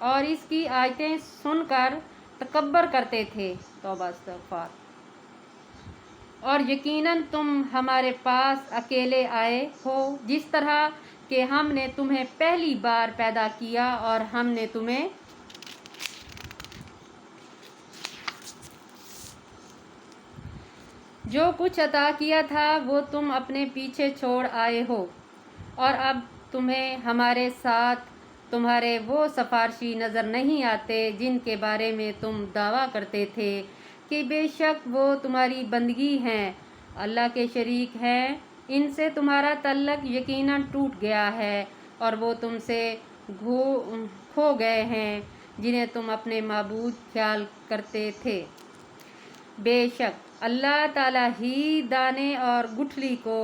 اور اس کی آیتیں سن کر تکبر کرتے تھے۔ توبہ استغفار۔ اور یقیناً تم ہمارے پاس اکیلے آئے ہو، جس طرح کہ ہم نے تمہیں پہلی بار پیدا کیا اور ہم نے تمہیں جو کچھ عطا کیا تھا وہ تم اپنے پیچھے چھوڑ آئے ہو، اور اب تمہیں ہمارے ساتھ تمہارے وہ سفارشی نظر نہیں آتے جن کے بارے میں تم دعویٰ کرتے تھے کہ بے شک وہ تمہاری بندگی ہیں، اللہ کے شریک ہیں۔ ان سے تمہارا تعلق یقیناً ٹوٹ گیا ہے اور وہ تم سے کھو گئے ہیں جنہیں تم اپنے معبود خیال کرتے تھے۔ بے شک اللہ تعالیٰ ہی دانے اور گٹھلی کو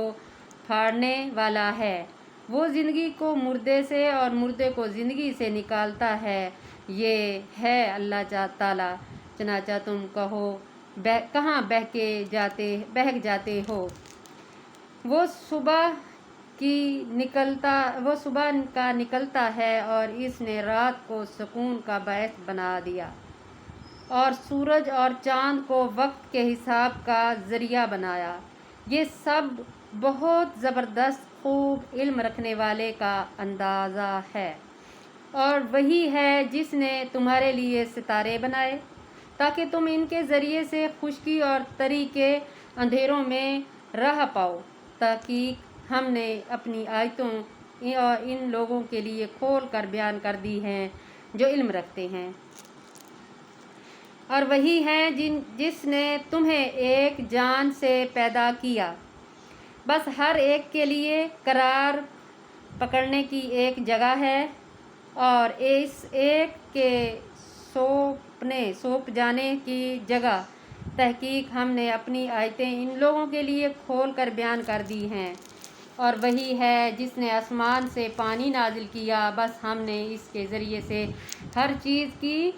پھاڑنے والا ہے، وہ زندگی کو مردے سے اور مردے کو زندگی سے نکالتا ہے، یہ ہے اللہ تعالیٰ۔ چنانچہ تم کہاں بہک جاتے ہو؟ وہ صبح کا نکلتا ہے اور اس نے رات کو سکون کا باعث بنا دیا، اور سورج اور چاند کو وقت کے حساب کا ذریعہ بنایا۔ یہ سب بہت زبردست خوب علم رکھنے والے کا اندازہ ہے۔ اور وہی ہے جس نے تمہارے لیے ستارے بنائے تاکہ تم ان کے ذریعے سے خشکی اور تری کے اندھیروں میں راہ پاؤ۔ تحقیق ہم نے اپنی آیتوں ان لوگوں کے لیے کھول کر بیان کر دی ہیں جو علم رکھتے ہیں۔ اور وہی ہے جس نے تمہیں ایک جان سے پیدا کیا، بس ہر ایک کے لیے قرار پکڑنے کی ایک جگہ ہے، اور اس ایک کے سونپ جانے کی جگہ۔ تحقیق ہم نے اپنی آیتیں ان لوگوں کے لیے کھول کر بیان کر دی ہیں۔ اور وہی ہے جس نے آسمان سے پانی نازل کیا، بس ہم نے اس کے ذریعے سے ہر چیز کی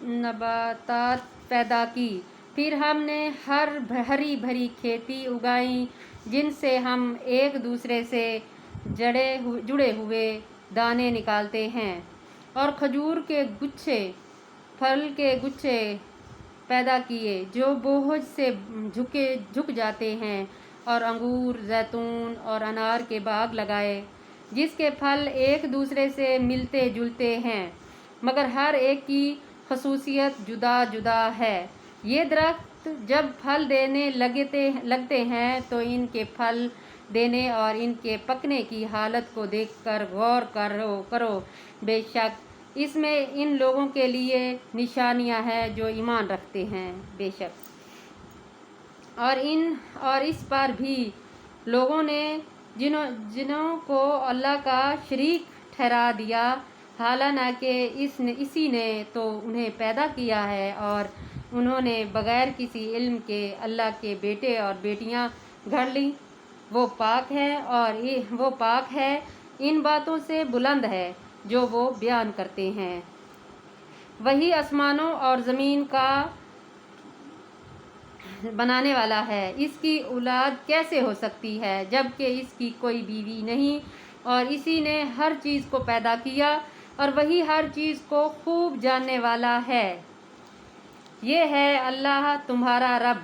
نباتات پیدا کی، پھر ہم نے ہری بھری کھیتی اگائی جن سے ہم ایک دوسرے سے جڑے ہوئے دانے نکالتے ہیں، اور کھجور کے گچھے، پھل کے گچھے پیدا کیے جو بوجھ سے جھک جاتے ہیں، اور انگور، زیتون اور انار کے باغ لگائے جس کے پھل ایک دوسرے سے ملتے جلتے ہیں مگر ہر ایک کی خصوصیت جدا جدا ہے۔ یہ درخت جب پھل دینے لگتے ہیں تو ان کے پھل دینے اور ان کے پکنے کی حالت کو دیکھ کر غور کرو، بے شک اس میں ان لوگوں کے لیے نشانیاں ہیں جو ایمان رکھتے ہیں۔ بے شک اور اس پر بھی لوگوں نے جنوں کو اللہ کا شریک ٹھہرا دیا، حالانکہ اسی نے تو انہیں پیدا کیا ہے، اور انہوں نے بغیر کسی علم کے اللہ کے بیٹے اور بیٹیاں گھڑ لی۔ وہ پاک ہے ان باتوں سے بلند ہے جو وہ بیان کرتے ہیں۔ وہی آسمانوں اور زمین کا بنانے والا ہے، اس کی اولاد کیسے ہو سکتی ہے جبکہ اس کی کوئی بیوی نہیں، اور اسی نے ہر چیز کو پیدا کیا، اور وہی ہر چیز کو خوب جاننے والا ہے۔ یہ ہے اللہ تمہارا رب،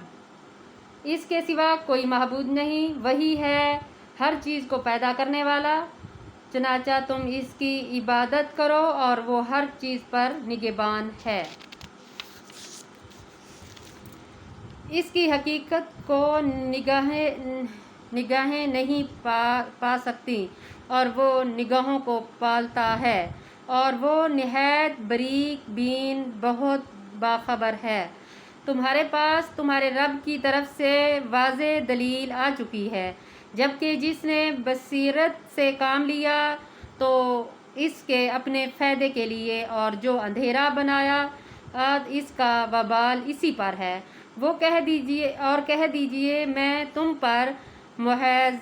اس کے سوا کوئی معبود نہیں، وہی ہے ہر چیز کو پیدا کرنے والا، چنانچہ تم اس کی عبادت کرو اور وہ ہر چیز پر نگہبان ہے۔ اس کی حقیقت کو نگاہیں نہیں پا سکتی، اور وہ نگاہوں کو پالتا ہے، اور وہ نہایت باریک بین، بہت باخبر ہے۔ تمہارے پاس تمہارے رب کی طرف سے واضح دلیل آ چکی ہے، جبکہ جس نے بصیرت سے کام لیا تو اس کے اپنے فائدے کے لیے، اور جو اندھیرا بنایا اس کا وبال اسی پر ہے۔ وہ کہہ دیجئے میں تم پر محض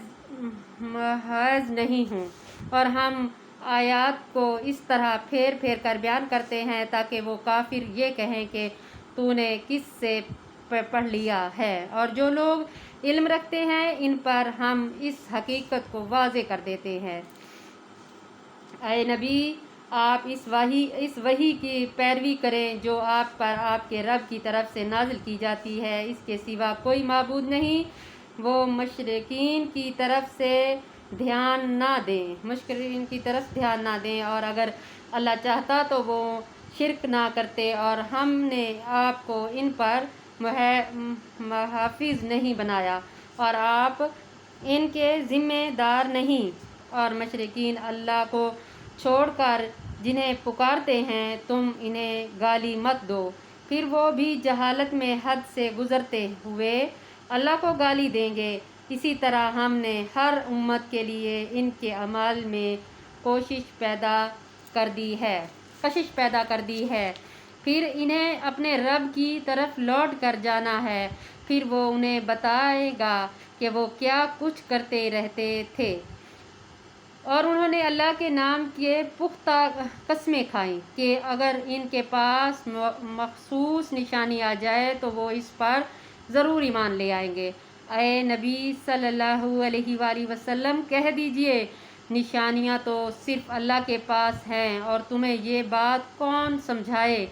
نہیں ہوں، اور ہم آیات کو اس طرح پھیر پھیر کر بیان کرتے ہیں تاکہ وہ کافر یہ کہیں کہ تو نے کس سے پڑھ لیا ہے، اور جو لوگ علم رکھتے ہیں ان پر ہم اس حقیقت کو واضح کر دیتے ہیں۔ اے نبی، آپ اس وحی کی پیروی کریں جو آپ پر آپ کے رب کی طرف سے نازل کی جاتی ہے، اس کے سوا کوئی معبود نہیں۔ وہ مشرکین کی طرف دھیان نہ دیں اور اگر اللہ چاہتا تو وہ شرک نہ کرتے، اور ہم نے آپ کو ان پر محافظ نہیں بنایا اور آپ ان کے ذمہ دار نہیں۔ اور مشرکین اللہ کو چھوڑ کر جنہیں پکارتے ہیں تم انہیں گالی مت دو، پھر وہ بھی جہالت میں حد سے گزرتے ہوئے اللہ کو گالی دیں گے۔ اسی طرح ہم نے ہر امت کے لیے ان کے اعمال میں کشش پیدا کر دی ہے، پھر انہیں اپنے رب کی طرف لوٹ کر جانا ہے، پھر وہ انہیں بتائے گا کہ وہ کیا کچھ کرتے رہتے تھے۔ اور انہوں نے اللہ کے نام کی پختہ قسمیں کھائیں کہ اگر ان کے پاس مخصوص نشانی آ جائے تو وہ اس پر ضرور ایمان لے آئیں گے۔ اے نبی صلی اللہ علیہ وآلہ وسلم، کہہ دیجئے نشانیاں تو صرف اللہ کے پاس ہیں، اور تمہیں یہ بات کون سمجھائے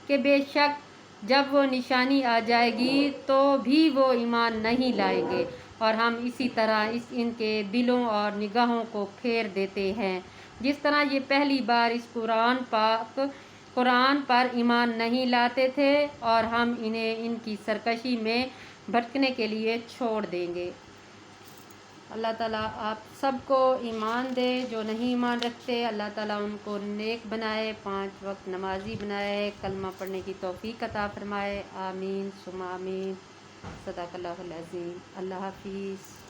کہ بے شک جب وہ نشانی آ جائے گی تو بھی وہ ایمان نہیں لائیں گے، اور ہم اسی طرح ان کے دلوں اور نگاہوں کو پھیر دیتے ہیں جس طرح یہ پہلی بار اس قرآن پر ایمان نہیں لاتے تھے، اور ہم انہیں ان کی سرکشی میں بھٹکنے کے لیے چھوڑ دیں گے۔ اللہ تعالیٰ آپ سب کو ایمان دے، جو نہیں ایمان رکھتے اللہ تعالیٰ ان کو نیک بنائے، 5 وقت نمازی بنائے، کلمہ پڑھنے کی توفیق عطا فرمائے، آمین ثم آمین۔ صدق اللہ العظیم۔ اللہ حافظ۔